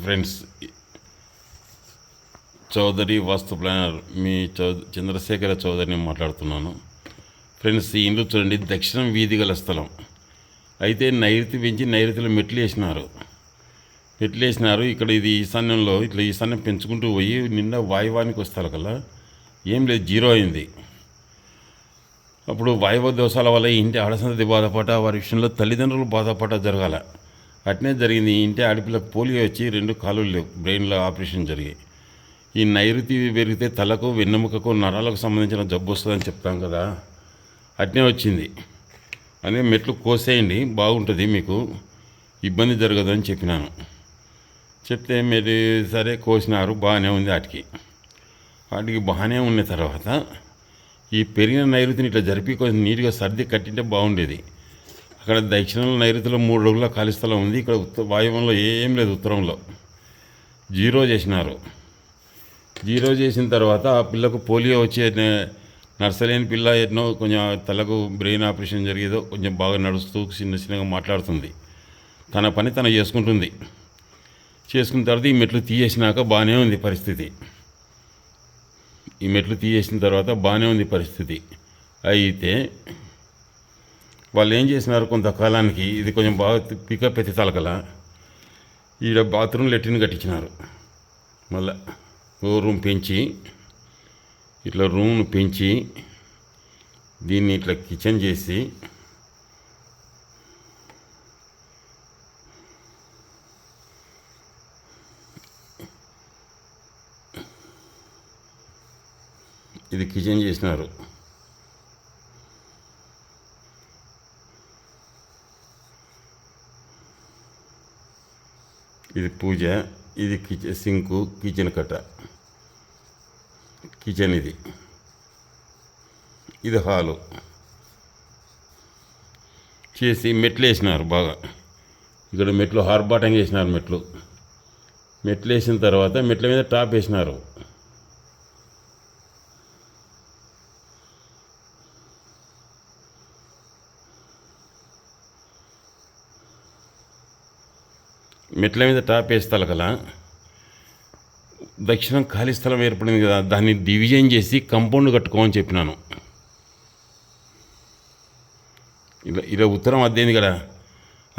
Friends, Chowdary వాస్తు planar మీ చంద్రశేఖర చౌదరిని మాట్లాడుతున్నాను. Friends, ఈ ఇల్లు చూడండి, దక్షిణం వీధి గల స్థలం. అయితే నైరుతి పెంచి నైరుతిలో మెట్లు వేసినారు. ఇక్కడ ఇది ఈశాన్యంలో ఇట్లా ఈశాన్యం పెంచుకుంటూ పోయి నిండా వాయువానికి వస్తారు కల్లా ఏం లేదు, జీరో అయింది. అప్పుడు వాయువ దోషాల వల్ల ఇంటి ఆడసంతది బాధపడ్డ, వారి విషయంలో తల్లిదండ్రులు బాధపడ్డ జరగాల. అట్నే జరిగింది. ఇంటి ఆడపిల్లకు పోలియో వచ్చి 2 కాళ్ళు లేవు, బ్రెయిన్లో ఆపరేషన్ జరిగాయి. ఈ నైరుతి పెరిగితే తలకు వెన్నెముకకు నరాలకు సంబంధించిన జబ్బు వస్తుందని చెప్తాం కదా, అట్నే వచ్చింది. అనే మెట్లు కోసేయండి, బాగుంటుంది, మీకు ఇబ్బంది జరగదు అని చెప్పినాను. చెప్తే మీరు సరే కోసినారు, బాగానే ఉంది. వాటికి బాగానే ఉన్న తర్వాత ఈ పెరిగిన నైరుతిని ఇట్లా జరిపి కొంచెం నీట్గా సర్ది కట్టింటే బాగుండేది. అక్కడ దక్షిణంలో నైరుతిలో 3 అడుగుల ఖాళీ స్థలం ఉంది. ఇక్కడ వాయువ్యంలో ఏం లేదు, ఉత్తరంలో జీరో చేసినారు. జీరో చేసిన తర్వాత ఆ పిల్లకు పోలియో వచ్చి నర్సలేని పిల్ల ఎన్నో కొంచెం తలకు బ్రెయిన్ ఆపరేషన్ జరిగేదో కొంచెం బాగా నడుస్తూ చిన్నగా మాట్లాడుతుంది. తన పని తను చేసుకుంటుంది. చేసుకున్న తర్వాత ఈ మెట్లు తీసేసినాక బాగానే ఉంది పరిస్థితి. అయితే వాళ్ళు ఏం చేసినారు, కొంతకాలానికి ఇది కొంచెం బాగా పికప్ ఎత్తి తలకల ఈడ బాత్రూమ్ లెట్రిన్ కట్టించినారు. మళ్ళీ రూమ్ పెంచి ఇట్లా రూమ్ను పెంచి దీన్ని ఇట్లా కిచెన్ చేసి ఇది కిచెన్ చేసినారు. ఇది పూజ, ఇది సింకు, కిచెన్ కట్ట, కిచెన్ ఇది హాలు చేసి మెట్లు వేసినారు. బాగా ఇక్కడ మెట్లు హార్బాటంగా వేసినారు. మెట్లు వేసిన తర్వాత మెట్ల మీద టాప్ వేసినారు. మెట్ల మీద టాప్ వేస్తారు కదా, దక్షిణం ఖాళీ స్థలం ఏర్పడింది కదా, దాన్ని డివిజన్ చేసి కంపౌండ్ కట్టుకోమని చెప్పినాను. ఇలా ఉత్తరం అద్దెంది కదా,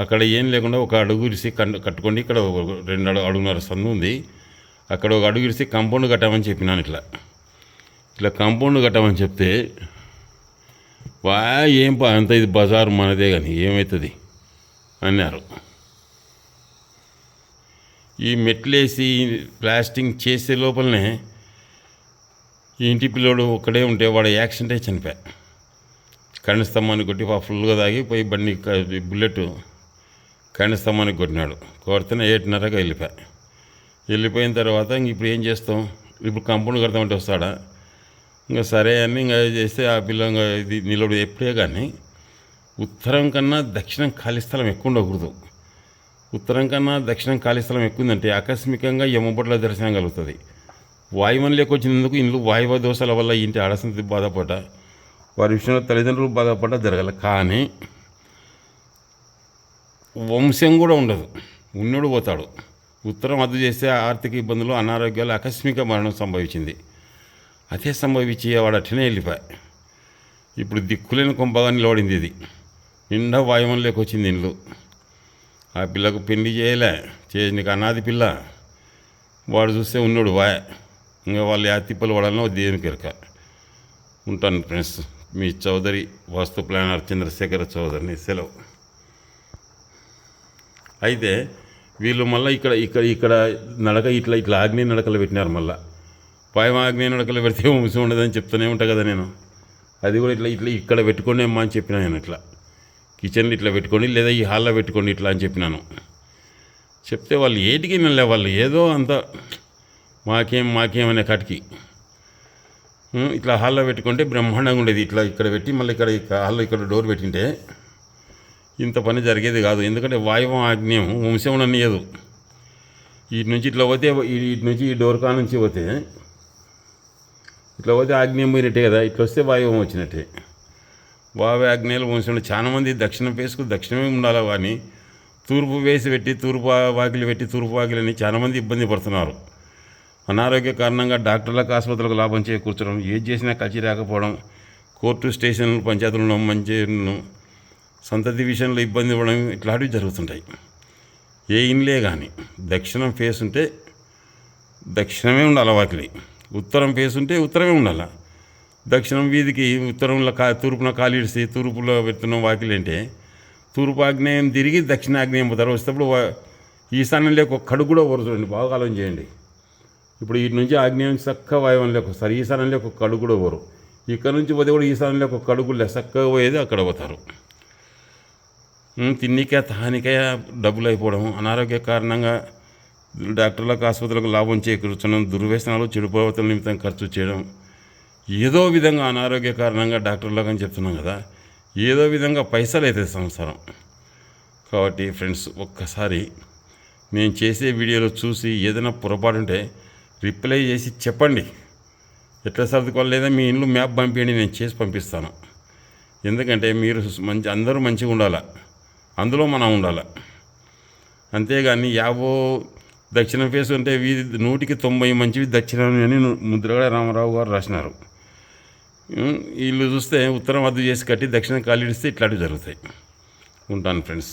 అక్కడ ఏం లేకుండా ఒక అడుగు ఇరిసి కట్టుకోండి. ఇక్కడ 2 అడుగున్నర సందు ఉంది, అక్కడ ఒక అడుగు ఇరిసి కంపౌండ్ కట్టామని చెప్పినాను. ఇట్లా కంపౌండ్ కట్టామని చెప్తే ఏం అంత ఇది బజారు మనదే కానీ ఏమవుతుంది అన్నారు. ఈ మెట్లేసి ప్లాస్టింగ్ చేసే లోపలనే ఈ ఇంటి పిల్లోడు ఒక్కడే ఉంటే వాడు యాక్సిడెంట్ అయి చనిపోయా. కరెంట్ స్తంభానికి కొట్టి ఫుల్గా తాగి పోయి బండి బుల్లెట్ కరెంట్ స్తంభానికి కొట్టినాడు. కొడితేనే 8:30కి వెళ్ళిపోయిన తర్వాత ఇప్పుడు ఏం చేస్తాం, ఇప్పుడు కంపౌండ్ కడతామంటే వస్తాడా? ఇంకా సరే అని ఇంకా చేస్తే ఆ పిల్ల ఇది నిలబడి ఎప్పుడే కానీ ఉత్తరం కన్నా దక్షిణం ఖాళీ స్థలం ఎక్కువ ఉండకూడదు. ఉత్తరం కన్నా దక్షిణం ఖాళీ స్థలం ఎక్కువ ఉందంటే ఆకస్మికంగా యమబొట్ల దర్శనం కలుగుతుంది. వాయువంలోకి వచ్చినందుకు ఇంట్లో వాయువ దోషాల వల్ల ఇంటి ఆడసంతది బాధపడ్డ, వారి విషయంలో తల్లిదండ్రులు బాధపడ్డ జరగాలి. కానీ వంశం కూడా ఉండదు, ఉన్నోడు పోతాడు. ఉత్తరం అద్దు చేస్తే ఆర్థిక ఇబ్బందులు, అనారోగ్యాలు, ఆకస్మిక మరణం సంభవించింది. అదే సంభవించి వాడు అట్లనే వెళ్ళిపోయా. ఇప్పుడు దిక్కులేని కొంపగా నిలబడింది. ఇది నిండా వాయువంలోకి వచ్చింది ఇండ్లు. ఆ పిల్లకు పెళ్లి నీకు అనాది పిల్ల, వాడు చూస్తే ఉన్నాడు ఇంకా వాళ్ళు తిప్పలు పడాలని దేవునికి ఎరక. ఉంటాను ఫ్రెండ్స్, మీ చౌదరి వాస్తు ప్లానర్ చంద్రశేఖర చౌదరిని. సెలవు. అయితే వీళ్ళు మళ్ళీ ఇక్కడ నడక ఇట్లా ఆగ్నేయ నడకలు పెట్టినారు. మళ్ళీ ఆగ్నేయ నడకలు పెడితే వంశం ఉండదని చెప్తూనే ఉంటా కదా నేను. అది కూడా ఇక్కడ పెట్టుకోండి అమ్మా అని చెప్పినా నేను. కిచెన్లో ఇట్లా పెట్టుకోండి, లేదా ఈ హాల్లో పెట్టుకోండి ఇట్లా అని చెప్పినాను. చెప్తే వాళ్ళు ఏటికి వెళ్ళే వాళ్ళు ఏదో అంత మాకేం అనే కాటికి ఇట్లా హాల్లో పెట్టుకుంటే బ్రహ్మాండంగా ఉండేది. ఇక్కడ పెట్టి మళ్ళీ హాల్లో డోర్ పెట్టింటే ఇంత పని జరిగేది కాదు. ఎందుకంటే వాయువం ఆగ్నేయం వంశం ఉండనియదు. ఇటు నుంచి ఇట్లా పోతే ఇటు నుంచి ఈ డోర్ కా నుంచి పోతే ఇట్లా పోతే ఆగ్నేయం పోయినట్టే కదా, ఇట్లా వస్తే వాయువం వచ్చినట్టే. ఆగ్నేయాలు వంశంలో చాలామంది దక్షిణం ఫేస్కు దక్షిణమే ఉండాలి, కానీ తూర్పు వేసి పెట్టి వాకిలి పెట్టి తూర్పు వాకిలని చాలామంది ఇబ్బంది పడుతున్నారు. అనారోగ్య కారణంగా డాక్టర్లకు ఆసుపత్రులకు లాభం చేకూర్చడం, ఏది చేసినా కలిసి రాకపోవడం, కోర్టు స్టేషన్లు పంచాయతీలను మంచి సంతతి విషయంలో ఇబ్బంది ఇవ్వడం ఇట్లాంటివి జరుగుతుంటాయి. ఏ ఇండ్లే కానీ దక్షిణం ఫేస్ ఉంటే దక్షిణమే ఉండాలి వాకిలి, ఉత్తరం ఫేస్ ఉంటే ఉత్తరమే ఉండాలి. దక్షిణం వీధికి ఉత్తరంలో తూర్పున కాలిడిసి తూర్పులో పెడుతున్నాం వాకిలి అంటే తూర్పు ఆగ్నేయం తిరిగి దక్షిణాగ్నేయం పోతారు. వచ్చేటప్పుడు ఈశాన్యంలో ఒక కడుగు కూడా చూడండి, బాగా ఆలోచన చేయండి. ఇప్పుడు ఇటు నుంచి ఆగ్నేయం చక్కగా వాయువంలోకి వస్తారు, ఈశాన్యంలో ఒక కడుగు కూడా పోరు. ఇక్కడ నుంచి పోతే కూడా ఈశాన్యంలో ఒక కడుగు చక్కగా పోయేది అక్కడ పోతారు. తిన్నికే తానికే డబ్బులు అయిపోవడం, అనారోగ్య కారణంగా డాక్టర్లకు ఆసుపత్రులకు లాభం చేకూర్చడం, దుర్వ్యసనాలు చెడు ప్రవర్తన నిమిత్తం ఖర్చు చేయడం, ఏదో విధంగా అనారోగ్య కారణంగా డాక్టర్లకు అని చెప్తున్నాం కదా, ఏదో విధంగా పైసలు అవుతుంది సంసారం. కాబట్టి ఫ్రెండ్స్, ఒక్కసారి నేను చేసే వీడియోలో చూసి ఏదైనా పొరపాటు ఉంటే రిప్లై చేసి చెప్పండి. ఎట్లా సర్దుకోవాలి, లేదా మీ ఇంట్లో మ్యాప్ పంపించండి, నేను చేసి పంపిస్తాను. ఎందుకంటే మీరు అందరూ మంచిగా ఉండాలి, అందులో మనం ఉండాలి. అంతేగాని దక్షిణ ఫేస్ ఉంటే 100% మంచివి దక్షిణం అని ముద్రగడ రామారావు గారు రాసినారు. వీళ్ళు చూస్తే ఉత్తరం అద్దు చేసి కట్టి దక్షిణం కాలిడిస్తే ఇట్లాంటివి జరుగుతాయి. ఉంటాను ఫ్రెండ్స్.